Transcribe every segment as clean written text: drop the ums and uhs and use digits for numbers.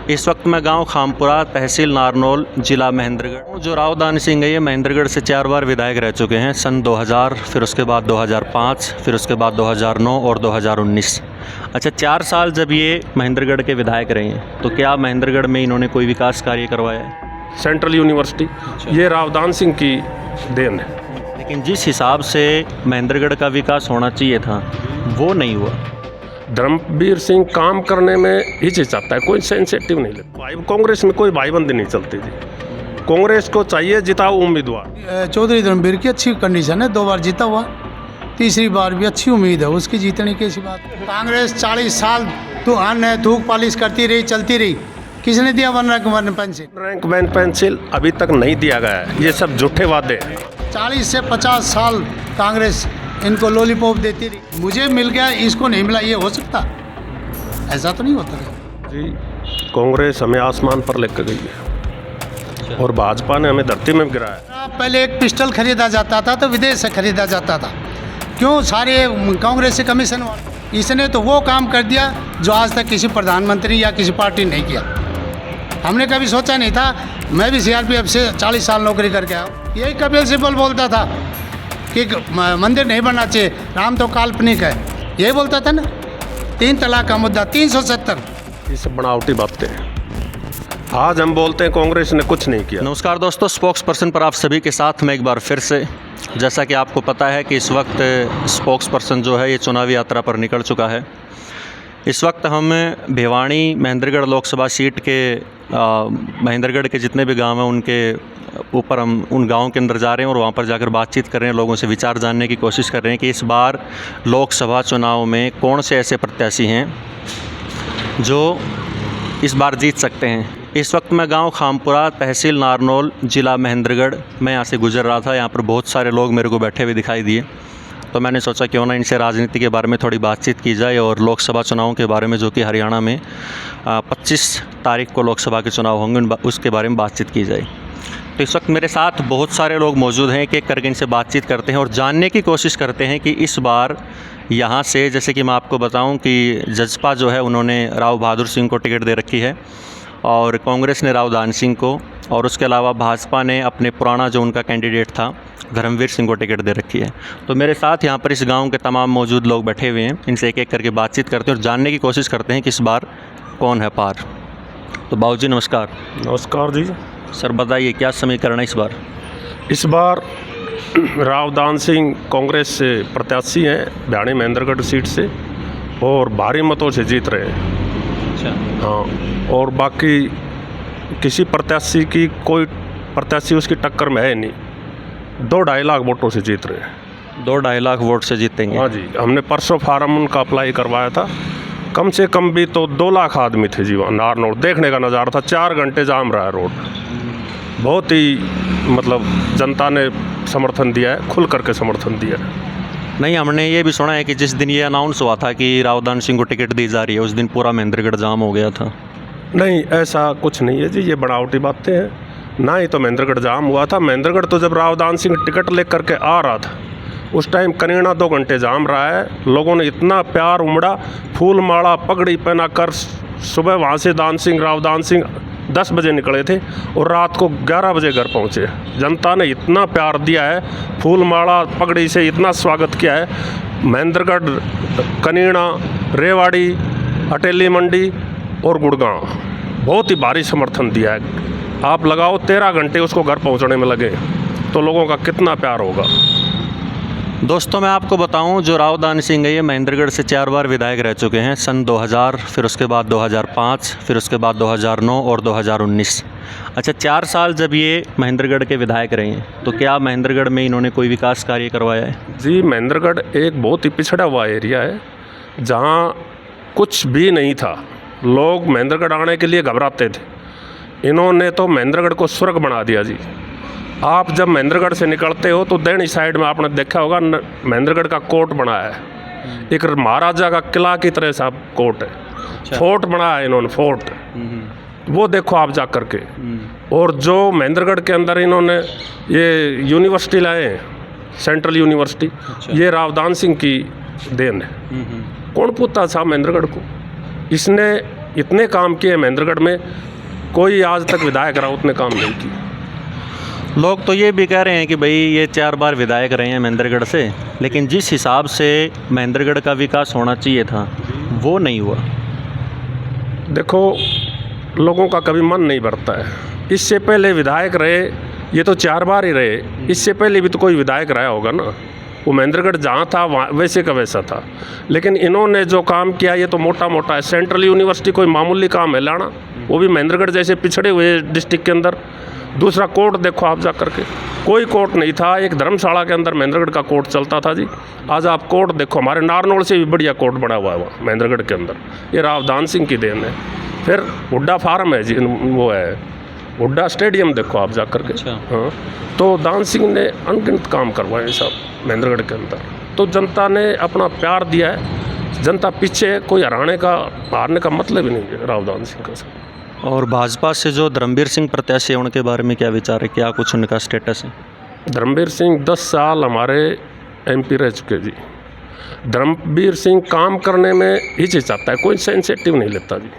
इस वक्त मैं गांव खामपुरा, तहसील नारनौल, ज़िला महेंद्रगढ़। जो राव दान सिंह है ये महेंद्रगढ़ से 4 बार विधायक रह चुके हैं। सन 2000, फिर उसके बाद 2005, फिर उसके बाद 2009 और 2019। अच्छा, 4 साल जब ये महेंद्रगढ़ के विधायक रहे हैं तो क्या महेंद्रगढ़ में इन्होंने कोई विकास कार्य करवाया है? सेंट्रल यूनिवर्सिटी ये राव दान सिंह की देन है। लेकिन जिस हिसाब से महेंद्रगढ़ का विकास होना चाहिए था वो नहीं हुआ। धर्मवीर सिंह काम करने में हिचकिचाता है, कोई सेंसिटिव नहीं लगता। कांग्रेस में कोई भाईबंदी नहीं चलती थी। कांग्रेस को चाहिए जिताऊ उम्मीदवार। चौधरी धर्मवीर की अच्छी कंडीशन है, 2 बार जीता हुआ, तीसरी बार भी अच्छी उम्मीद है उसकी जीतने की। ऐसी बात कांग्रेस 40 साल तो अन्न थूक पालिश करती रही, चलती रही। किसने दिया one pencil? Rank van pencil अभी तक नहीं दिया गया है। ये सब झूठे वादे हैं। 40 से 50 साल कांग्रेस इनको लॉलीपॉप देती रही। मुझे मिल गया, इसको नहीं मिला, ये हो सकता? ऐसा तो नहीं होता जी। कांग्रेस हमें आसमान पर लेकर गई है और भाजपा ने हमें धरती में गिराया। पहले एक पिस्टल खरीदा जाता था तो विदेश से खरीदा जाता था। क्यों? सारे कांग्रेस से कमीशन वाले। इसने तो वो काम कर दिया जो आज तक किसी प्रधानमंत्री या किसी पार्टी ने नहीं किया। हमने कभी सोचा नहीं था। मैं भी CRPF से 40 साल नौकरी करके आया। यही कपिल सिब्बल बोलता था कि मंदिर नहीं बनना चाहिए, राम तो काल्पनिक है, यही बोलता था ना। 3 तलाक का मुद्दा 370। ये सब बनावटी बातें हैं। आज हम बोलते हैं कांग्रेस ने कुछ नहीं किया। नमस्कार दोस्तों, स्पोक्स पर्सन पर आप सभी के साथ मैं एक बार फिर से, जैसा कि आपको पता है कि इस वक्त स्पोक्स पर्सन जो है ये चुनावी यात्रा पर निकल चुका है। इस वक्त हम भिवानी महेंद्रगढ़ लोकसभा सीट के महेंद्रगढ़ के जितने भी गांव हैं उनके ऊपर हम उन गाँव के अंदर जा रहे हैं और वहाँ पर जाकर बातचीत कर रहे हैं, लोगों से विचार जानने की कोशिश कर रहे हैं कि इस बार लोकसभा चुनाव में कौन से ऐसे प्रत्याशी हैं जो इस बार जीत सकते हैं। इस वक्त मैं गांव खामपुरा, तहसील नारनौल, ज़िला महेंद्रगढ़, मैं यहाँ से गुजर रहा था। यहाँ पर बहुत सारे लोग मेरे को बैठे हुए दिखाई दिए, तो मैंने सोचा क्यों ना इनसे राजनीति के बारे में थोड़ी बातचीत की जाए और लोकसभा चुनाव के बारे में, जो कि हरियाणा में 25 तारीख को लोकसभा के चुनाव होंगे, उसके बारे में बातचीत की जाए। तो इस वक्त मेरे साथ बहुत सारे लोग मौजूद हैं। एक करके इनसे बातचीत करते हैं और जानने की कोशिश करते हैं कि इस बार यहाँ से, जैसे कि मैं आपको बताऊं कि जजपा जो है उन्होंने राव बहादुर सिंह को टिकट दे रखी है और कांग्रेस ने राव दान सिंह को, और उसके अलावा भाजपा ने अपने पुराना जो उनका कैंडिडेट था धर्मवीर सिंह को टिकट दे रखी है। तो मेरे साथ यहाँ पर इस गाँव के तमाम मौजूद लोग बैठे हुए हैं। इनसे एक एक करके बातचीत करते हैं और जानने की कोशिश करते हैं कि इस बार कौन है पार। तो बाबू जी नमस्कार। नमस्कार जी। सर बताइए क्या समीकरण है इस बार? इस बार राव दान सिंह कांग्रेस से प्रत्याशी हैं भिवानी महेंद्रगढ़ सीट से और भारी मतों से जीत रहे हैं। अच्छा। हाँ, और बाकी किसी प्रत्याशी की, कोई प्रत्याशी उसकी टक्कर में है नहीं। 2-2.5 लाख वोटों से जीत रहे हैं। 2-2.5 लाख वोट से जीतेंगे? हाँ जी। हमने परसों फार्म उनका अप्लाई करवाया था। कम से कम भी तो 2 लाख आदमी थे जी वहाँ नारनौल। देखने का नज़ारा था, 4 घंटे जाम रहा है रोड। बहुत ही मतलब जनता ने समर्थन दिया है, खुल करके समर्थन दिया है। नहीं, हमने ये भी सुना है कि जिस दिन ये अनाउंस हुआ था कि राव दान सिंह को टिकट दी जा रही है, उस दिन पूरा महेंद्रगढ़ जाम हो गया था। नहीं, ऐसा कुछ नहीं है जी, ये बनावटी बातें हैं। ना ही तो महेंद्रगढ़ जाम हुआ था। महेंद्रगढ़ तो जब राव दान सिंह टिकट लेकर के आ रहा था उस टाइम करीना 2 घंटे जाम रहा है। लोगों ने इतना प्यार उमड़ा, फूल माला पगड़ी पहना कर सुबह वहाँ से राव दान सिंह 10 बजे निकले थे और रात को 11 बजे घर पहुँचे। जनता ने इतना प्यार दिया है, फूल माला पगड़ी से इतना स्वागत किया है। महेंद्रगढ़, कनीना, रेवाड़ी, अटेली मंडी और गुड़गांव बहुत ही भारी समर्थन दिया है। आप लगाओ 13 घंटे उसको घर पहुँचने में लगे, तो लोगों का कितना प्यार होगा। दोस्तों मैं आपको बताऊं, जो राव दान सिंह है ये महेंद्रगढ़ से 4 बार विधायक रह चुके हैं। सन 2000, फिर उसके बाद 2005, फिर उसके बाद 2009 और 2019। अच्छा, 4 साल जब ये महेंद्रगढ़ के विधायक रहे हैं तो क्या महेंद्रगढ़ में इन्होंने कोई विकास कार्य करवाया है? जी, महेंद्रगढ़ एक बहुत ही पिछड़ा हुआ एरिया है जहाँ कुछ भी नहीं था। लोग महेंद्रगढ़ आने के लिए घबराते थे। इन्होंने तो महेंद्रगढ़ को स्वर्ग बना दिया जी। आप जब महेंद्रगढ़ से निकलते हो तो दैनी साइड में आपने देखा होगा महेंद्रगढ़ का कोर्ट बना है, एक महाराजा का किला की तरह सा कोर्ट है। अच्छा। फोर्ट बना है इन्होंने, फोर्ट, वो देखो आप जा कर के। और जो महेंद्रगढ़ के अंदर इन्होंने ये यूनिवर्सिटी लाए हैं, सेंट्रल यूनिवर्सिटी, ये राव दान सिंह की देन है। कौन पूछता था महेंद्रगढ़ को? इसने इतने काम किए महेंद्रगढ़ में, कोई आज तक विधायक रहा उतने काम नहीं किए। लोग तो ये भी कह रहे हैं कि भाई ये 4 बार विधायक रहे हैं महेंद्रगढ़ से, लेकिन जिस हिसाब से महेंद्रगढ़ का विकास होना चाहिए था वो नहीं हुआ। देखो, लोगों का कभी मन नहीं भरता है। इससे पहले विधायक रहे, ये तो 4 बार ही रहे, इससे पहले भी तो कोई विधायक रहा होगा ना। वो महेंद्रगढ़ जहाँ था वहाँ वैसे का वैसा था, लेकिन इन्होंने जो काम किया ये तो मोटा मोटा है। सेंट्रल यूनिवर्सिटी कोई मामूली काम है लाना, वो भी महेंद्रगढ़ जैसे पिछड़े हुए डिस्ट्रिक्ट के अंदर। दूसरा कोर्ट देखो आप जा करके, कोई कोर्ट नहीं था, एक धर्मशाला के अंदर महेंद्रगढ़ का कोर्ट चलता था जी। आज आप कोर्ट देखो, हमारे नारनौल से भी बढ़िया कोर्ट बना हुआ है वहाँ महेंद्रगढ़ के अंदर, ये राव दान सिंह की देन है। फिर हुड्डा फार्म है जी, वो है हुड्डा स्टेडियम, देखो आप जा करके। हाँ, तो दान सिंह ने अनगिनत काम करवाए सब महेंद्रगढ़ के अंदर। तो जनता ने अपना प्यार दिया है, जनता पीछे, कोई हारने का मतलब ही नहीं है राव दान सिंह का। और भाजपा से जो धर्मवीर सिंह प्रत्याशी है उनके बारे में क्या विचार है, क्या कुछ उनका स्टेटस है? धर्मवीर सिंह 10 साल हमारे MP रह चुके जी। धर्मवीर सिंह काम करने में हिचकिचाता है, कोई सेंसिटिव नहीं लेता जी।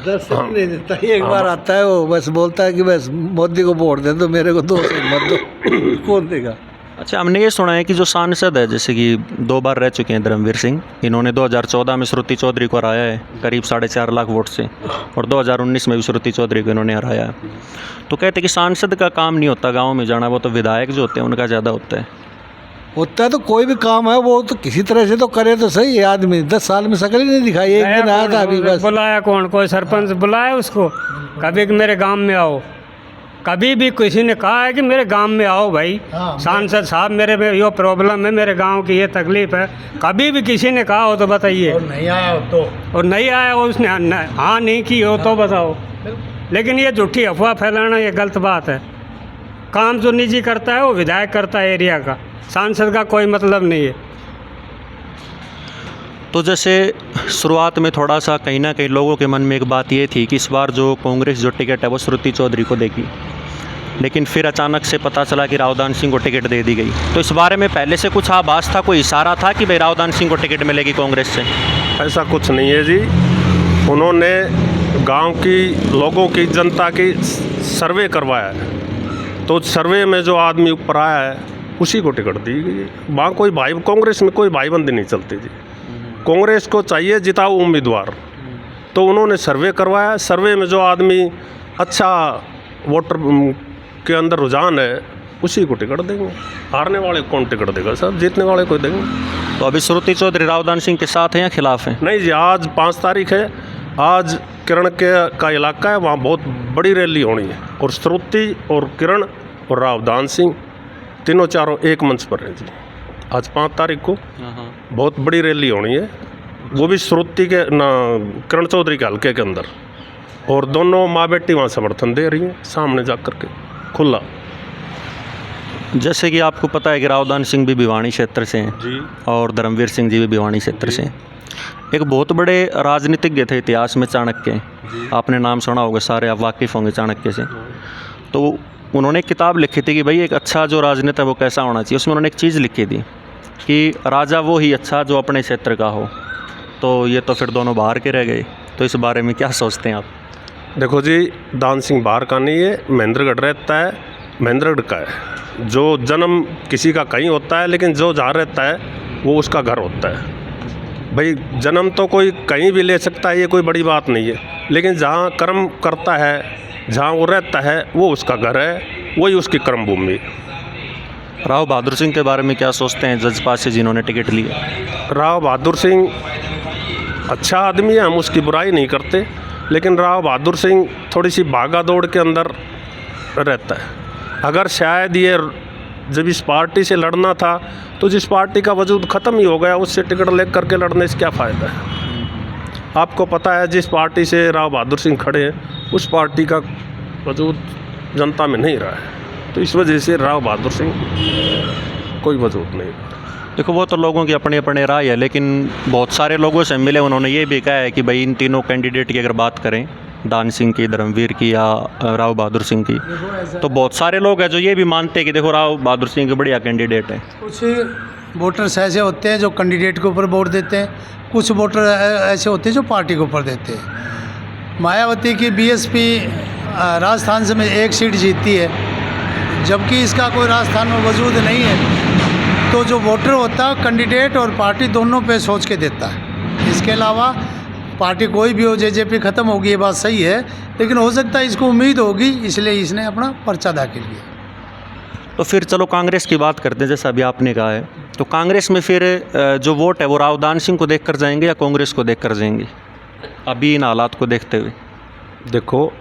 दर्शन नहीं देता, एक बार आता है वो बस बोलता है कि बस मोदी को वोट दे दो, मेरे को 2 सीट मत दो। कौन देगा? अच्छा, हमने ये सुना है कि जो सांसद है, जैसे कि 2 बार रह चुके हैं धर्मवीर सिंह, इन्होंने 2014 में श्रुति चौधरी को हराया है करीब 4.5 लाख वोट से, और 2019 में भी श्रुति चौधरी को इन्होंने हराया है। तो कहते हैं कि सांसद का काम नहीं होता गाँव में जाना, वो तो विधायक जो होते हैं उनका ज़्यादा होता है। होता है तो कोई भी काम है वो तो किसी तरह से तो करे तो सही है। आदमी 10 साल में शकल ही नहीं दिखाई, एक दिन आया था अभी बस। बुलाया कौन? कोई सरपंच बुलाया उसको कभी कि मेरे गांव में आओ? कभी भी किसी ने कहा है कि मेरे गांव में आओ भाई सांसद साहब, मेरे में ये प्रॉब्लम है, मेरे गांव की ये तकलीफ है? कभी भी किसी ने कहा हो तो बताइए। और नहीं आया हो तो, और नहीं आया हो, उसने हाँ नहीं की हो तो बताओ। लेकिन ये झूठी अफवाह फैलाना ये गलत बात है। काम जो निजी करता है वो विधायक करता है एरिया का, सांसद का कोई मतलब नहीं है। तो जैसे शुरुआत में थोड़ा सा कहीं ना कहीं लोगों के मन में एक बात ये थी कि इस बार जो कांग्रेस जो टिकट है वो श्रुति चौधरी को देगी, लेकिन फिर अचानक से पता चला कि राव दान सिंह को टिकट दे दी गई। तो इस बारे में पहले से कुछ आभास था, कोई इशारा था कि भाई राव दान सिंह को टिकट मिलेगी कांग्रेस से? ऐसा कुछ नहीं है जी। उन्होंने गांव की लोगों की, जनता की सर्वे करवाया है, तो सर्वे में जो आदमी ऊपर आया है उसी को टिकट दी गई है। वहाँ कोई कांग्रेस में कोई भाईबंदी नहीं चलती जी। कांग्रेस को चाहिए जिताऊ उम्मीदवार, तो उन्होंने सर्वे करवाया। सर्वे में जो आदमी अच्छा वोटर के अंदर रुझान है उसी को टिकट देंगे। हारने वाले कौन टिकट देगा सर? जीतने वाले को देंगे। तो अभी श्रुति चौधरी राव दान सिंह के साथ हैं या खिलाफ हैं? नहीं जी, आज 5 तारीख है, आज किरण का इलाका है, वहाँ बहुत बड़ी रैली होनी है, और श्रुति और किरण और राव दान सिंह तीनों चारों एक मंच पर हैं जी। आज 5 तारीख को बहुत बड़ी रैली होनी है, वो भी श्रुति के किरण चौधरी के हल्के के अंदर, और दोनों माँ बेटी वहाँ समर्थन दे रही हैं सामने जा कर के खुला। जैसे कि आपको पता है कि राव दान सिंह भी भिवानी क्षेत्र से हैं जी, और धर्मवीर सिंह जी भी भिवानी क्षेत्र से हैं। एक बहुत बड़े राजनीतिज्ञ थे इतिहास में, चाणक्य, आपने नाम सुना होगा, सारे आप वाकिफ़ होंगे चाणक्य से। तो उन्होंने एक किताब लिखी थी कि भाई एक अच्छा जो राजनीति है वो कैसा होना चाहिए। उसमें उन्होंने एक चीज़ लिखी थी कि राजा वो ही अच्छा जो अपने क्षेत्र का हो। तो ये तो फिर दोनों बाहर के रह गए, तो इस बारे में क्या सोचते हैं आप? देखो जी, दान सिंह बाहर का नहीं है, महेंद्रगढ़ रहता है, महेंद्रगढ़ का है। जो जन्म किसी का कहीं होता है, लेकिन जो जहाँ रहता है वो उसका घर होता है। भाई जन्म तो कोई कहीं भी ले सकता है, ये कोई बड़ी बात नहीं है, लेकिन जहाँ कर्म करता है, जहाँ वो रहता है, वो उसका घर है, वही उसकी कर्म भूमि। राव बहादुर सिंह के बारे में क्या सोचते हैं, जजपा से जिन्होंने टिकट लिया? राव बहादुर सिंह अच्छा आदमी है, हम उसकी बुराई नहीं करते, लेकिन राव बहादुर सिंह थोड़ी सी भागा दौड़ के अंदर रहता है। अगर शायद ये जब इस पार्टी से लड़ना था तो जिस पार्टी का वजूद ख़त्म ही हो गया, उससे टिकट ले करके लड़ने से क्या फ़ायदा है? आपको पता है जिस पार्टी से राव बहादुर सिंह खड़े हैं उस पार्टी का वजूद जनता में नहीं रहा है, तो इस वजह से राव बहादुर सिंह कोई वजूद नहीं। देखो वो तो लोगों की अपने अपने राय है, लेकिन बहुत सारे लोगों से मिले, उन्होंने ये भी कहा है कि भाई इन तीनों कैंडिडेट की अगर बात करें, दान सिंह की, धर्मवीर की या राव बहादुर सिंह की, तो बहुत सारे लोग हैं जो ये भी मानते हैं कि देखो राव बहादुर सिंह के बढ़िया कैंडिडेट है। कुछ वोटर्स ऐसे होते हैं जो कैंडिडेट के ऊपर वोट देते हैं, कुछ वोटर ऐसे होते हैं जो पार्टी के ऊपर देते हैं। मायावती की बीएसपी राजस्थान से में 1 सीट जीतती है, जबकि इसका कोई राजस्थान में वजूद नहीं है, तो जो वोटर होता है कैंडिडेट और पार्टी दोनों पे सोच के देता है। इसके अलावा पार्टी कोई भी हो, जेजेपी ख़त्म होगी, ये बात सही है, लेकिन हो सकता है इसको उम्मीद होगी, इसलिए इसने अपना पर्चा दाखिल किया। तो फिर चलो कांग्रेस की बात करते हैं, जैसा अभी आपने कहा है, तो कांग्रेस में फिर जो वोट है वो राव दान सिंह को देख कर जाएंगे या कांग्रेस को देख कर जाएंगे अभी इन हालात को देखते हुए? देखो,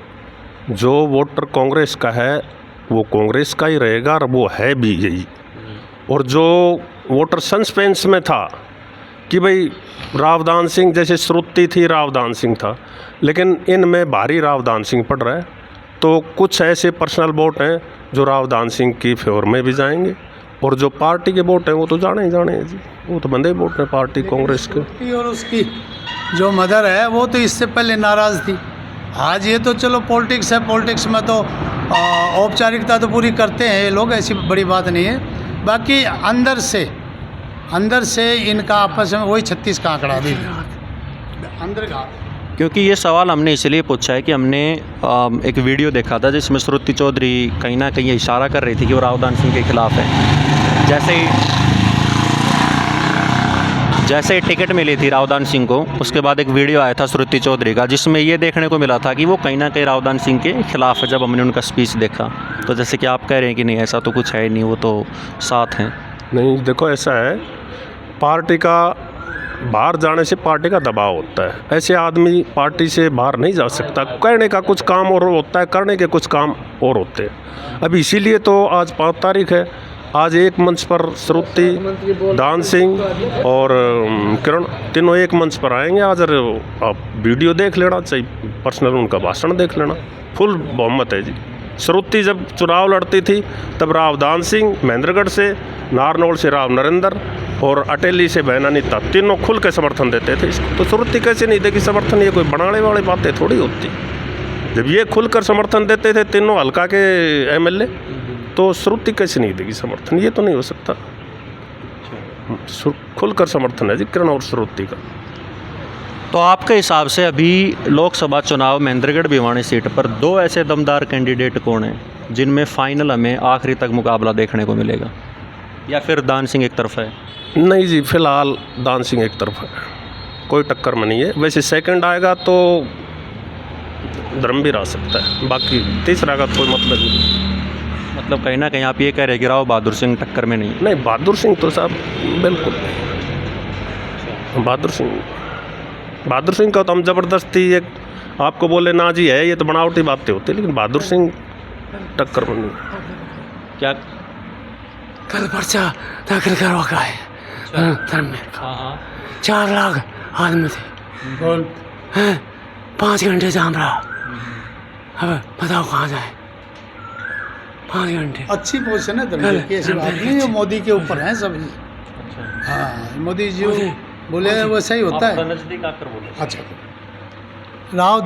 जो वोटर कांग्रेस का है वो कांग्रेस का ही रहेगा और वो है भी यही। और जो वोटर सस्पेंस में था कि भाई रावदान सिंह, जैसे श्रुति थी रावदान सिंह था, लेकिन इनमें भारी रावदान सिंह पड़ रहा है, तो कुछ ऐसे पर्सनल वोट हैं जो रावदान सिंह की फेवर में भी जाएंगे, और जो पार्टी के वोट हैं वो तो जाने ही जाने हैं जी, वो तो बंदे वोट हैं पार्टी कांग्रेस के। और उसकी जो मदर है वो तो इससे पहले नाराज़ थी। आज ये तो चलो पॉलिटिक्स है, पॉलिटिक्स में तो औपचारिकता तो पूरी करते हैं ये लोग, ऐसी बड़ी बात नहीं है। बाकी अंदर से इनका आपस में वही 36 का आंकड़ा भी अंदर का। क्योंकि ये सवाल हमने इसलिए पूछा है कि हमने एक वीडियो देखा था जिसमें श्रुति चौधरी कहीं ना कहीं इशारा कर रही थी कि वो रावदान सिंह के खिलाफ है। जैसे ही टिकट मिली थी रावदान सिंह को, उसके बाद एक वीडियो आया था श्रुति चौधरी का जिसमें ये देखने को मिला था कि वो कहीं ना कहीं रावदान सिंह के खिलाफ है। जब हमने उनका स्पीच देखा तो जैसे कि आप कह रहे हैं कि नहीं, ऐसा तो कुछ है नहीं, वो तो साथ हैं। नहीं, देखो ऐसा है, पार्टी का बाहर जाने से पार्टी का दबाव होता है। ऐसे आदमी पार्टी से बाहर नहीं जा सकता। कहने का कुछ काम और होता है, करने के कुछ काम और होते हैं। अब इसीलिए तो आज 5 तारीख है, आज एक मंच पर श्रुति, दान सिंह और किरण तीनों एक मंच पर आएंगे। आज आप वीडियो देख लेना, चाहिए पर्सनल उनका भाषण देख लेना, फुल बहुमत है जी। श्रुति जब चुनाव लड़ती थी तब रावदान सिंह महेंद्रगढ़ से, नारनौल से राव नरेंद्र और अटेली से बहनानीता, तीनों खुल के समर्थन देते थे इसको। तो श्रुति कैसे नहीं देगी समर्थन? ये कोई बनाने वाली बातें थोड़ी होती। जब ये खुलकर समर्थन देते थे तीनों हल्का के एमएलए, तो श्रुति कैसे नहीं देगी समर्थन? ये तो नहीं हो सकता। खुलकर समर्थन है जी किरण और श्रुति का। तो आपके हिसाब से अभी लोकसभा चुनाव महेंद्रगढ़ भिवानी सीट पर 2 ऐसे दमदार कैंडिडेट कौन हैं जिनमें फाइनल हमें आखिरी तक मुकाबला देखने को मिलेगा, या फिर दान सिंह एक तरफा है? नहीं जी, फिलहाल दान सिंह एक तरफा है, कोई टक्कर में नहीं है। वैसे सेकंड आएगा तो धर्मवीर आ सकता है, बाकी तीसरा का कोई मतलब नहीं। मतलब कहीं ना कहीं आप ये कह रहे हैं कि राव बहादुर सिंह टक्कर में नहीं? नहीं, बहादुर सिंह तो साहब बिल्कुल बहादुर सिंह का तो हम ज़बरदस्ती एक आपको बोले ना जी है, ये तो बनावटी बातें होती है, लेकिन बहादुर सिंह टक्कर में नहीं। क्या कल पर्चा दाखिल करवा है धर्मवीर का? 4 लाख आदमी थे, 5 घंटे जाम रहा। अब बताओ कहाँ जाए? 5 घंटे। अच्छी पोजीशन है धर्मवीर की, ऐसी बात नहीं है, मोदी के ऊपर हैं सभी। हाँ, मोदी जी बोले वैसा ही होता है। नजदीक आकर बोले। अच्छा, राव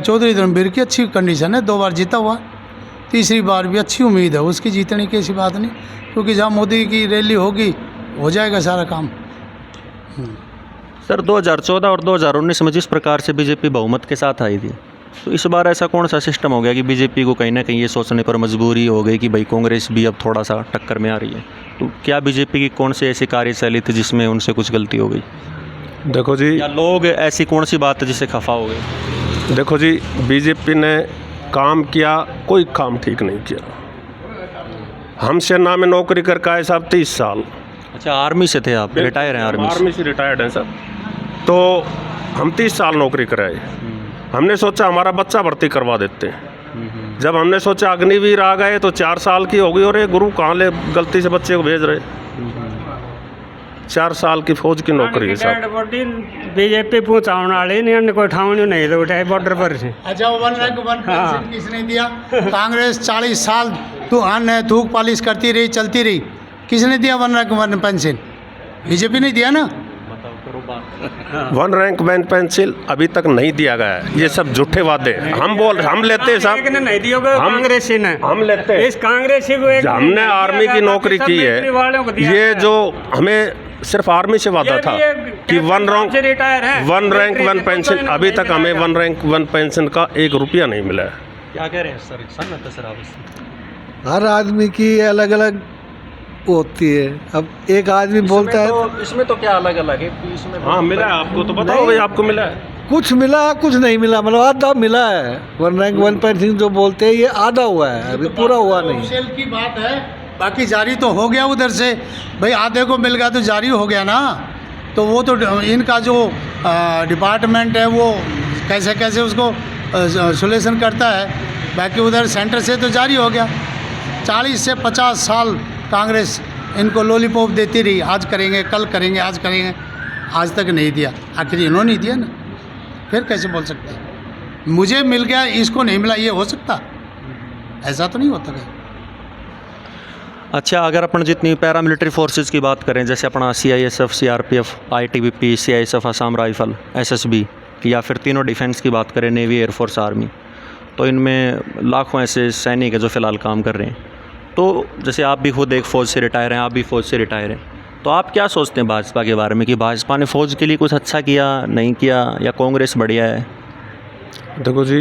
चौधरी धर्मवीर की अच्छी कंडीशन है, 2 बार जीता हुआ, तीसरी बार भी अच्छी उम्मीद है उसकी जीतने की, ऐसी बात नहीं, क्योंकि जहाँ मोदी की रैली होगी हो जाएगा सारा काम। सर 2014 और 2019 में जिस प्रकार से बीजेपी बहुमत के साथ आई थी, तो इस बार ऐसा कौन सा सिस्टम हो गया कि बीजेपी को कहीं ना कहीं ये सोचने पर मजबूरी हो गई कि भाई कांग्रेस भी अब थोड़ा सा टक्कर में आ रही है? तो क्या बीजेपी की कौन सी ऐसी कार्यशैली थी जिसमें उनसे कुछ गलती हो गई? देखो जी, या लोग ऐसी कौन सी बात है जिससे खफा हो गए? देखो जी, बीजेपी ने काम किया, कोई काम ठीक नहीं किया। हम सेना में नौकरी करके आए साहब 30 साल। अच्छा, आर्मी से थे आप? रिटायर हैं आर्मी से रिटायर्ड हैं सर। तो हम 30 साल नौकरी कराए। हमने सोचा हमारा बच्चा भर्ती करवा देते हैं। जब हमने सोचा अग्निवीर आ गए तो 4 साल की हो गई, और ये गुरु कहाँ ले गलती से बच्चे को भेज रहे। 4 साल की फौज की नौकरी है साहब। बीजेपी पहुँचाने वाले नहीं, कोई ठावनी नहीं तो उठाए बॉर्डर पर से। अच्छा, 1 रैंक 1 पेंशन किसने दिया? कांग्रेस 40 साल थूक पालिश करती रही, चलती रही, किसने दिया 1 रैंक 1 पेंशन? बीजेपी ने दिया ना। 1 रैंक 1 पेंसिल अभी तक नहीं दिया गया है। ये सब झूठे वादे हम लेते हैं साहब, नहीं दिया कांग्रेस ने, हम लेते हैं। इस कांग्रेस को हमने आर्मी की नौकरी की है। ये जो हमें सिर्फ आर्मी से वादा था कि वन रैंक वन पेंशन। अभी तक हमें वन रैंक वन पेंशन का 1 रुपया नहीं मिला है। क्या कह रहे हैं सर, सहमत है सर आप इससे? हर आदमी की अलग अलग होती है। अब एक आदमी बोलता है इसमें तो क्या अलग अलग है इसमें? हाँ मिला है आपको, तो बताओ भाई आपको मिला है? कुछ मिला कुछ नहीं मिला, मतलब आधा मिला है। वन रैंक वन पेंशन जो बोलते हैं ये आधा हुआ है, अभी पूरा हुआ नहीं। ऑफिशियल की बात है, बाकी जारी तो हो गया उधर से भाई, आधे को मिल गया तो जारी हो गया ना। तो वो तो इनका जो डिपार्टमेंट है वो कैसे कैसे उसको सोल्यूशन करता है, बाकी उधर सेंटर से तो जारी हो गया। 40 से 50 साल कांग्रेस इनको लॉलीपॉप देती रही, आज करेंगे कल करेंगे आज करेंगे, आज तक नहीं दिया। आखिर इन्होंने नहीं दिया ना, फिर कैसे बोल सकते हैं मुझे मिल गया इसको नहीं मिला? ये हो सकता? ऐसा तो नहीं होता है। अच्छा, अगर अपन जितनी पैरामिलिट्री फोर्सेस की बात करें, जैसे अपना CISF, CRPF, ITBP, CISF, Assam rifle, SSB, या फिर तीनों डिफेंस की बात करें, नेवी, एयरफोर्स, आर्मी, तो इनमें लाखों ऐसे सैनिक है जो फ़िलहाल काम कर रहे हैं। तो जैसे आप भी खुद एक फ़ौज से रिटायर हैं, आप भी फ़ौज से रिटायर हैं, तो आप क्या सोचते हैं भाजपा के बारे में कि भाजपा ने फ़ौज के लिए कुछ अच्छा किया, नहीं किया, या कांग्रेस बढ़िया है? देखो जी,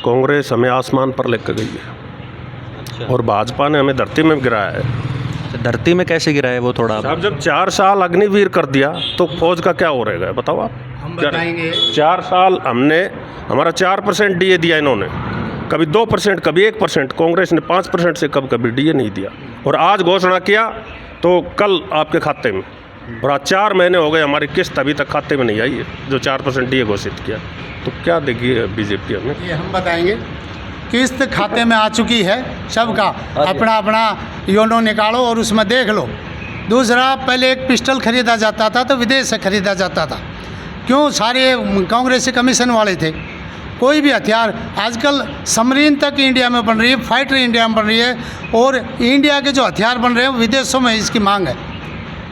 कांग्रेस हमें आसमान पर लेकर गई है। अच्छा। और भाजपा ने हमें धरती में गिराया है। धरती में कैसे गिरा है वो थोड़ा? अब जब 4 साल अग्निवीर कर दिया तो फौज का क्या हो रहेगा बताओ आप? हम बताएंगे। 4 साल हमारा 4% DA दिया इन्होंने, कभी 2%, कभी 1%। कांग्रेस ने 5% से कभी DA नहीं दिया, और आज घोषणा किया तो कल आपके खाते में। और आज 4 महीने हो गए, हमारी किस्त अभी तक खाते में नहीं आई है, जो 4% DA घोषित किया। तो क्या देगी बीजेपी हमें? ये हम बताएंगे। किस्त खाते में आ चुकी है सबका, अपना अपना योनो निकालो और उसमें देख लो। दूसरा, पहले एक पिस्टल खरीदा जाता था तो विदेश से खरीदा जाता था, क्यों? सारे कांग्रेसी कमीशन वाले थे। कोई भी हथियार, आजकल सबमरीन तक इंडिया में बन रही है, फाइटर इंडिया में बन रही है, और इंडिया के जो हथियार बन रहे हैं विदेशों में इसकी मांग है।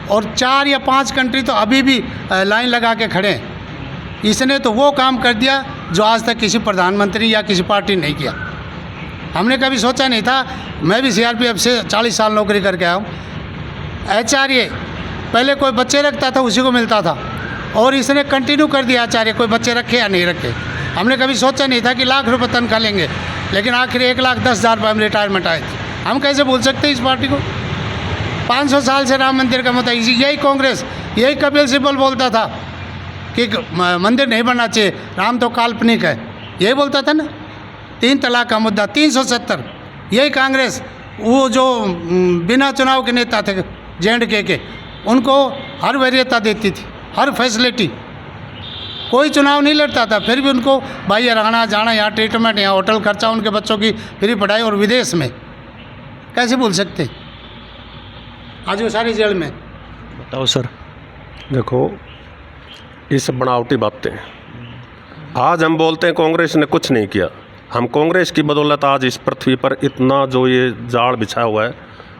और 4 या 5 कंट्री तो अभी भी लाइन लगा के खड़े हैं। इसने तो वो काम कर दिया जो आज तक किसी प्रधानमंत्री या किसी पार्टी ने नहीं किया। हमने कभी सोचा नहीं था। मैं भी CRPF से 40 साल नौकरी करके आया हूँ। HRA पहले कोई बच्चे रखता था उसी को मिलता था, और इसने कंटिन्यू कर दिया HRA, कोई बच्चे रखे या नहीं रखे। हमने कभी सोचा नहीं था कि लाख रुपये तनख्वाह लेंगे, लेकिन आखिर 1,10,000 रुपये में रिटायरमेंट आए थे। हम कैसे भूल सकते हैं इस पार्टी को? 500 साल से राम मंदिर का मुद्दा, यही कांग्रेस, यही कपिल सिब्बल बोलता था कि मंदिर नहीं बनना चाहिए, राम तो काल्पनिक है, यही बोलता था ना। 3 तलाक का मुद्दा 370, यही कांग्रेस, वो जो बिना चुनाव के नेता थे JNK के, उनको हर वरीयता देती थी, हर फैसिलिटी, कोई चुनाव नहीं लड़ता था, फिर भी उनको भाई रहना जाना, यहाँ ट्रीटमेंट, यहाँ होटल खर्चा, उनके बच्चों की फ्री पढ़ाई, और विदेश में। कैसे भूल सकते? आज वो सारी जेल में। बताओ सर। देखो, ये सब बनावटी बातें हैं। आज हम बोलते हैं कांग्रेस ने कुछ नहीं किया। हम कांग्रेस की बदौलत आज इस पृथ्वी पर इतना जो ये जाल बिछा हुआ है,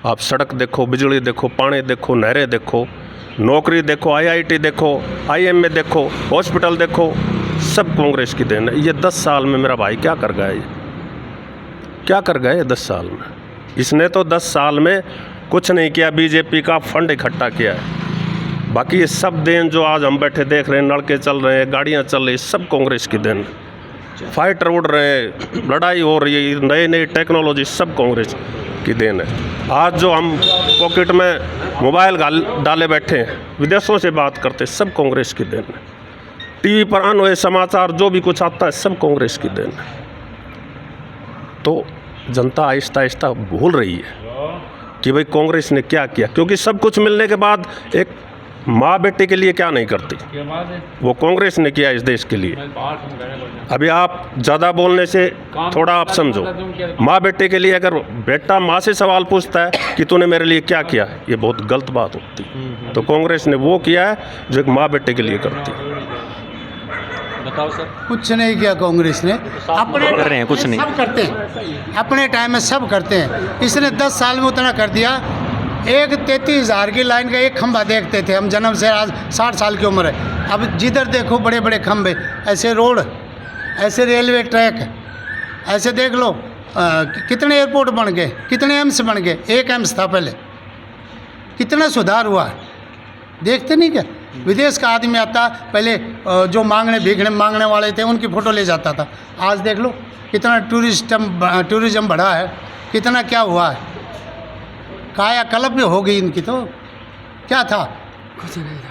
आप सड़क देखो, बिजली देखो, पानी देखो, नहरें देखो, नौकरी देखो, IIT देखो, IMA देखो, हॉस्पिटल देखो, सब कांग्रेस की देन है। ये 10 साल में मेरा भाई क्या कर गए? क्या कर गए 10 साल में? इसने तो 10 साल में कुछ नहीं किया, बीजेपी का फंड इकट्ठा किया है। बाकी ये सब देन जो आज हम बैठे देख रहे हैं, नलके चल रहे हैं, गाड़ियाँ चल रही, सब कांग्रेस की देन है। फाइटर उड़ रहे हैं, लड़ाई हो रही है, नई नई टेक्नोलॉजी, सब कांग्रेस की देन है। आज जो हम पॉकेट में मोबाइल डाले बैठे हैं, विदेशों से बात करते, सब कांग्रेस की देन है। TV पर आने हुए समाचार जो भी कुछ आता है, सब कांग्रेस की देन है। तो जनता आहिस्ता आहिस्ता भूल रही है कि भाई कांग्रेस ने क्या किया, क्योंकि सब कुछ मिलने के बाद एक माँ बेटे के लिए क्या नहीं करती, वो कांग्रेस ने किया इस देश के लिए। अभी आप ज़्यादा बोलने से थोड़ा आप समझो, माँ बेटे के लिए अगर बेटा माँ से सवाल पूछता है कि तूने मेरे लिए क्या किया, ये बहुत गलत बात होती। तो कांग्रेस ने वो किया है जो एक माँ बेटे के लिए करती। बताओ सर। कुछ नहीं किया कांग्रेस ने, अपने कर रहे हैं, कुछ नहीं सब करते हैं, अपने टाइम में सब करते हैं। इसने 10 साल में उतना कर दिया। एक 33,000 की लाइन का एक खंभा देखते थे हम जन्म से, आज 60 साल की उम्र है। अब जिधर देखो बड़े बड़े खंभे, ऐसे रोड, ऐसे रेलवे ट्रैक, ऐसे देख लो कितने एयरपोर्ट बन गए, कितने एम्स बन गए। एक एम्स था पहले, कितना सुधार हुआ है। देखते नहीं क्या? विदेश का आदमी आता, पहले जो मांगने वाले थे उनकी फ़ोटो ले जाता था। आज देख लो कितना टूरिज़्म बढ़ा है, कितना क्या हुआ है। कायाकल्प भी हो गई इनकी। तो क्या था,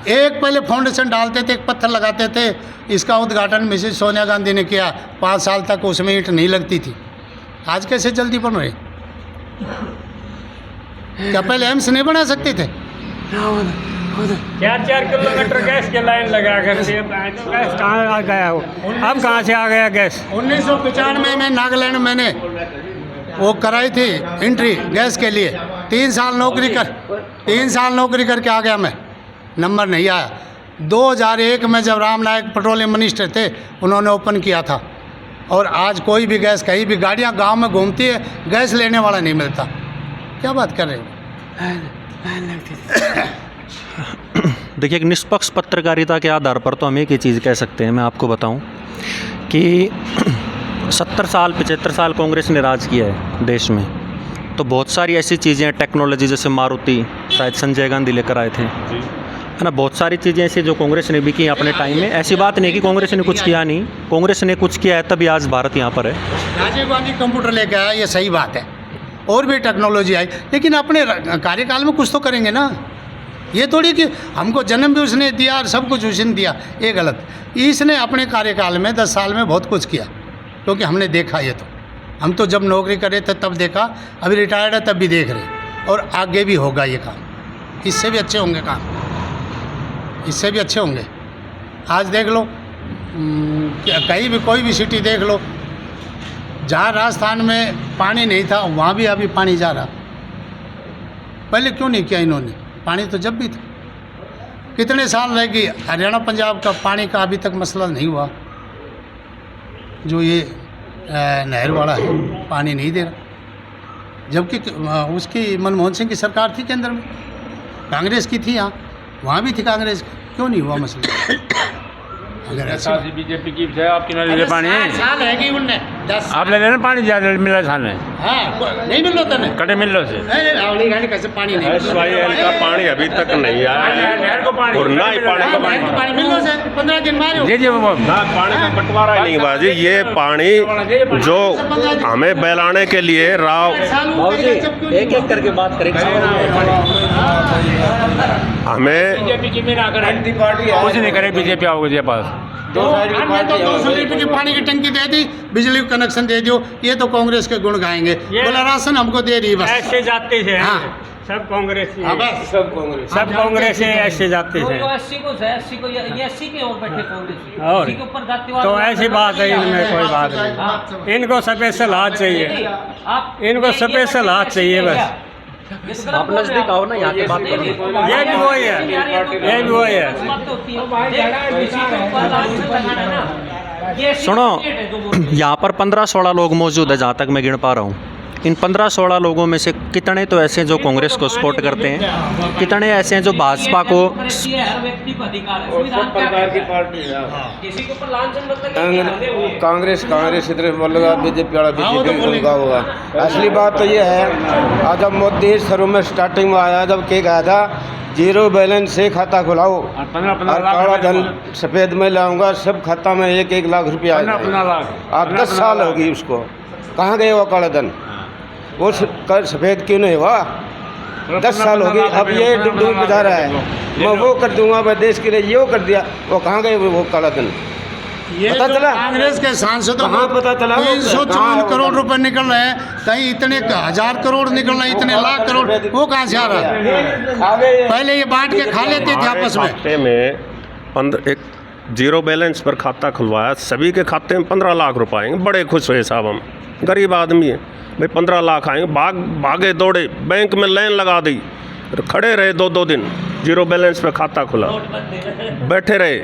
एक पहले फाउंडेशन डालते थे, एक पत्थर लगाते थे। इसका उद्घाटन मिसेस सोनिया गांधी ने किया, 5 साल तक उसमें ईंट नहीं लगती थी। आज कैसे जल्दी बन रहे? क्या पहले एम्स नहीं बना सकते थे? 4-4 किलोमीटर गैस की लाइन लगा कर के गैस कहाँ आ गया हो? अब कहाँ से आ गया गैस? 1995 में नागालैंड में मैंने वो कराई थी एंट्री गैस के लिए। 3 साल नौकरी करके आ गया मैं, नंबर नहीं आया। 2001 में जब राम नायक पेट्रोलियम मिनिस्टर थे, उन्होंने ओपन किया था। और आज कोई भी गैस, कहीं भी गाड़ियां गांव में घूमती है, गैस लेने वाला नहीं मिलता। क्या बात कर रहे हो? देखिए, एक निष्पक्ष पत्रकारिता के आधार पर तो हम एक ही चीज़ कह सकते हैं। मैं आपको बताऊं कि 70 साल 75 साल कांग्रेस ने राज किया है देश में, तो बहुत सारी ऐसी चीज़ें, टेक्नोलॉजी जैसे मारुति शायद संजय गांधी लेकर आए थे, है ना। बहुत सारी चीज़ें ऐसी जो कांग्रेस ने भी की अपने टाइम में। ऐसी बात नहीं कि कांग्रेस ने कुछ किया नहीं, कांग्रेस ने कुछ किया है, तभी आज भारत यहाँ पर है। राजीव गांधी कंप्यूटर लेके आया, ये सही बात है, और भी टेक्नोलॉजी आई, लेकिन अपने कार्यकाल में कुछ तो करेंगे ना। ये थोड़ी कि हमको जन्म भी उसने दिया और सब कुछ उसने दिया, ये गलत। इसने अपने कार्यकाल में 10 साल में बहुत कुछ किया, क्योंकि हमने देखा। ये तो हम तो जब नौकरी कर रहे थे तब देखा, अभी रिटायर्ड है तब भी देख रहे, और आगे भी होगा ये काम। इससे भी अच्छे होंगे काम, इससे भी अच्छे होंगे। आज देख लो, कहीं भी कोई भी सिटी देख लो, जहाँ राजस्थान में पानी नहीं था वहाँ भी अभी पानी जा रहा। पहले क्यों नहीं किया इन्होंने? पानी तो जब भी था। कितने साल रहेगी हरियाणा पंजाब का पानी का अभी तक मसला नहीं हुआ। जो ये नहर वाला है, पानी नहीं दे रहा, जबकि उसकी मनमोहन सिंह की सरकार थी केंद्र में, कांग्रेस की थी, वहाँ भी थी कांग्रेस की। क्यों नहीं हुआ मसला? अगर ऐसा बीजेपी की है, आपकी ना ले पानी साल है कि उनने 10 आप ले लेना पानी ज़्यादा मिला थाने। हाँ, नहीं मिल रहा था, कटे मिल रहे से नहीं कैसे पानी नहीं मिल रहा? का पानी अभी तक नहीं आया नहर को पानी और ना ही पानी का पानी मिल रहा है 15 दिन मारे। जी वो ना पानी का बंटवारा ही नहीं हुआ जी। ये पानी जो हमें बहलाने के लिए एक एक करके बात करेंगे। हमें बीजेपी की ना करे, कुछ नहीं करे बीजेपी आओगे जी पास। 200 लीटर की पानी की टंकी दे दी, बिजली का कनेक्शन दे दियो, ये तो कांग्रेस के गुण गाएंगे। बोला राशन हमको दे रही, बस ऐसे जाते थे। हाँ। सब कांग्रेस ही हाँ, है। बस सब कांग्रेस है, ऐसे जाते थे। 80 को है, 80 को ये 80 के और बैठे कांग्रेस, और इसी के ऊपर जातिवाद। तो ऐसी बात है, इनमें कोई बात नहीं। इनको स्पेशल हाथ चाहिए, आप इनको स्पेशल हाथ चाहिए बस। आप नजदीक आओ ना, यहाँ की बात करो। ये भी वही है, ये भी वही है। सुनो, यहाँ पर 15-16 लोग मौजूद है जहाँ तक मैं गिन पा रहा हूँ। इन 15-16 लोगों में से कितने तो ऐसे हैं जो कांग्रेस को सपोर्ट करते हैं, कितने ऐसे हैं जो भाजपा को। हर व्यक्ति को अधिकार है, संविधान क्या की पार्टी किसी के ऊपर लांछन मतलब कांग्रेस इधर बोलेगा, बीजेपी वाला बीजेपी का होगा। असली बात तो ये है, आज जब मोदी शुरू में स्टार्टिंग में आया, जब के कहा था 0 बैलेंस से खाता खुलाओ और काला धन सफ़ेद में लाऊंगा, सब खाता में 1-1 लाख रुपया आएगा। आप 10 साल हो गई उसको, कहाँ गए वो काला धन? वो सफ़ेद क्यों नहीं हुआ? 10 साल हो गए। अब ये डूब बता रहा है, मैं वो कर दूंगा, मैं देश के लिए ये कर दिया, वो कहाँ गए वो काला धन? पता चला कांग्रेस के सांसदों कहाँ पता चला? 354 करोड़ रुपए निकल रहे हैं, कहीं इतने 1000 करोड़ निकल रहे हैं, इतने लाख करोड़, वो कहाँ से आ रहा है? पहले ये बांट के खा लेते थे आपस में। खाते में एक 0 बैलेंस पर खाता खुलवाया, सभी के खाते में 15 लाख रुपए आएंगे। बड़े खुश हुए साहब, हम गरीब आदमी हैं भाई, 15 लाख आएंगे। भागे दौड़े, बैंक में लाइन लगा दी, खड़े रहे 2-2 दिन, 0 बैलेंस पे खाता खुला, बैठे रहे,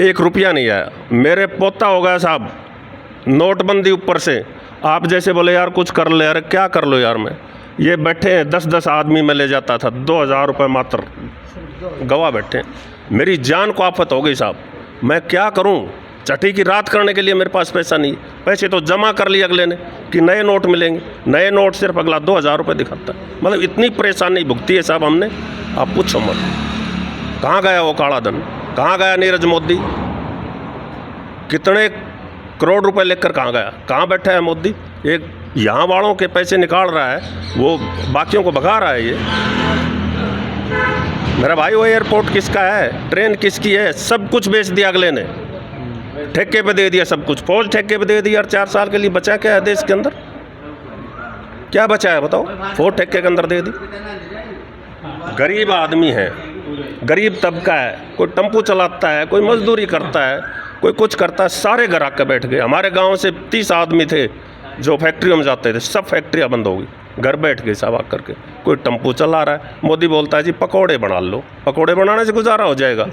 1 रुपया नहीं आया। मेरे पोता हो गया साहब, नोटबंदी ऊपर से। आप जैसे बोले यार कुछ कर ले, अरे क्या कर लो यार, मैं ये बैठे हैं 10-10 आदमी में ले जाता था, 2000 रुपये मात्र गवा बैठे। मेरी जान को आफत हो गई साहब, मैं क्या करूं? चटी की रात करने के लिए मेरे पास पैसा नहीं। पैसे तो जमा कर लिए अगले ने कि नए नोट मिलेंगे, नए नोट सिर्फ अगला 2000 रुपये दिखाता है। मतलब इतनी परेशानी भुगती है साहब हमने, आप पूछो मत। कहाँ गया वो काला धन, कहाँ गया नीरज मोदी, कितने करोड़ रुपए लेकर कहाँ गया, कहाँ बैठा है मोदी। एक यहाँ वालों के पैसे निकाल रहा है, वो बाकियों को भगा रहा है। ये मेरा भाई, वो एयरपोर्ट किसका है, ट्रेन किसकी है, सब कुछ बेच दिया अगले ने, ठेके पे दे दिया सब कुछ। फौज ठेके पे दे दी यार, 4 साल के लिए बचा क्या है देश के अंदर, क्या बचा है बताओ। फौज ठेके के अंदर दे दी। गरीब आदमी है, गरीब तबका है, कोई टेम्पू चलाता है, कोई मजदूरी करता है, कोई कुछ करता है, सारे घर आके बैठ गए। हमारे गांव से 30 आदमी थे जो फैक्ट्रियों में जाते थे, सब फैक्ट्रियां बंद हो गई, घर बैठ गए सब आकर के। कोई टेम्पू चला रहा है, मोदी बोलता है जी पकौड़े बना लो, पकौड़े बनाने से गुजारा हो जाएगा,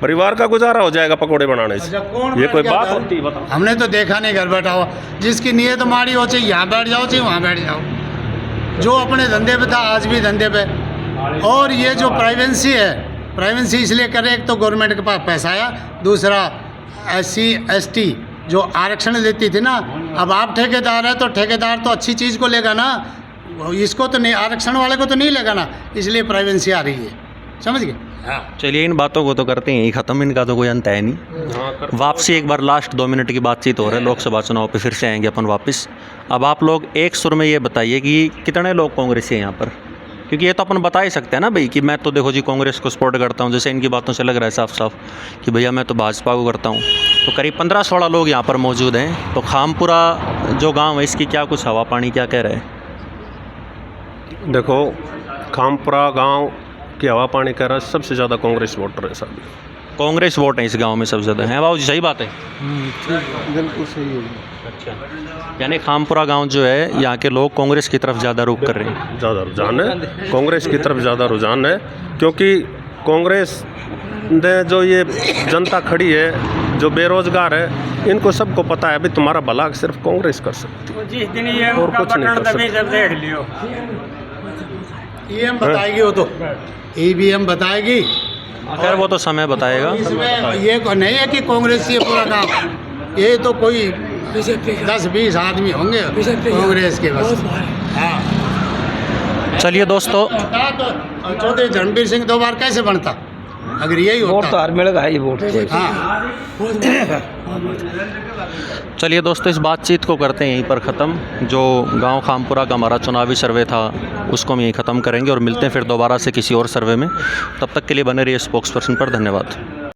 परिवार का गुजारा हो जाएगा पकौड़े बनाने से। ये कोई बात होती है बताओ। हमने तो देखा नहीं घर बैठा हुआ, जिसकी नीयत माड़ी हो चाहिए यहाँ बैठ जाओ, चाहिए वहाँ बैठ जाओ। जो अपने धंधे पे था आज भी धंधे पे। और ये जो प्राइवेंसी है, प्राइवेंसी इसलिए कर रहे, एक तो गवर्नमेंट के पास पैसा आया, दूसरा SC ST जो आरक्षण देती थी ना, अब आप ठेकेदार है तो ठेकेदार तो अच्छी चीज़ को लेगा ना, इसको तो नहीं, आरक्षण वाले को तो नहीं लेगा ना, इसलिए प्राइवेंसी आ रही है, समझ गए। चलिए इन बातों को तो करते हैं यही ख़त्म, इनका तो कोई अंत है नहीं। वापसी एक बार लास्ट 2 मिनट की बातचीत हो रहा है, लोकसभा चुनाव पे फिर से आएंगे अपन वापस। अब आप लोग एक सुर में ये बताइए कि कितने लोग कांग्रेस हैं यहाँ पर, क्योंकि ये तो अपन बता ही सकते हैं ना भाई कि मैं तो देखो जी कांग्रेस को सपोर्ट करता हूँ, जैसे इनकी बातों से लग रहा है साफ साफ कि भैया मैं तो भाजपा को करता हूँ। तो करीब 15-16 लोग यहाँ पर मौजूद हैं। तो खामपुरा जो गाँव है इसकी क्या कुछ हवा पानी क्या कह रहे हैं? देखो, खामपुरा गांव की हवा पानी कह रहा है, सबसे ज़्यादा कांग्रेस वोटर है सब। कांग्रेस वोट है इस गांव में सबसे ज़्यादा हैं बाबू जी, सही बात है? बिल्कुल सही है। अच्छा, यानी खामपुरा गांव जो है यहाँ के लोग कांग्रेस की तरफ ज़्यादा रुख कर रहे हैं। ज़्यादा रुझान है कांग्रेस की तरफ, ज़्यादा रुझान है, क्योंकि कांग्रेस ने जो ये जनता खड़ी है, जो बेरोजगार है, इनको सबको पता है भाई तुम्हारा भला सिर्फ कांग्रेस कर सकती है, जिस दिन ये और कुछ नहीं कर सकती। सब देख लियो, EM बताएगी, वो तो EVM बताएगी। खैर वो तो समय बताएगा। इसमें ये नहीं है कि कांग्रेस ये पूरा काम, ये तो कोई 10-20 आदमी होंगे कांग्रेस के बस। हाँ, चलिए दोस्तों, तो चौधरी धर्मवीर सिंह 2 बार कैसे बनता अगर यही होता। हार मिलेगा ही वोट। हाँ, चलिए दोस्तों, इस बातचीत को करते हैं यहीं पर ख़त्म। जो गांव खामपुरा का हमारा चुनावी सर्वे था उसको हम यहीं ख़त्म करेंगे और मिलते हैं फिर दोबारा से किसी और सर्वे में। तब तक के लिए बने रहिए स्पोक्स पर्सन पर। धन्यवाद।